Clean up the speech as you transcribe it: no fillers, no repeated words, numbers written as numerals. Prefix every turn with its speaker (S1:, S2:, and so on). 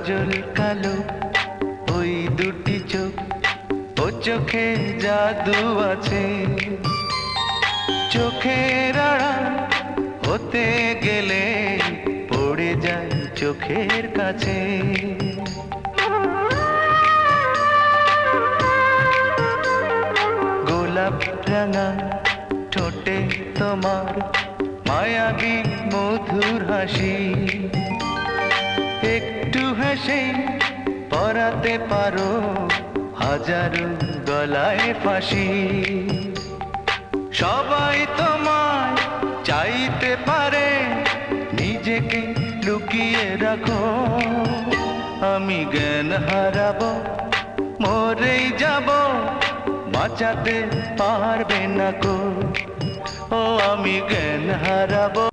S1: কাজল কালো ওই দুটি চোখ, ও চোখে জাদু আছে। চোখের আড়াল হতে গেলে পড়ে যায় চোখের কাছে। গোলাপ রাঙা ঠোঁটে তোমার মায়াবী মধুর হাসি, একটু হেসে পরাতে পারো হাজারো গলায় ফাঁসি। সবাই তোমায় চাইতে পারে, নিজেকে লুকিয়ে রাখো। আমি জ্ঞান হারাবো, মরেই যাব, বাঁচাতে পারবে না কো। ও আমি জ্ঞান হারাবো।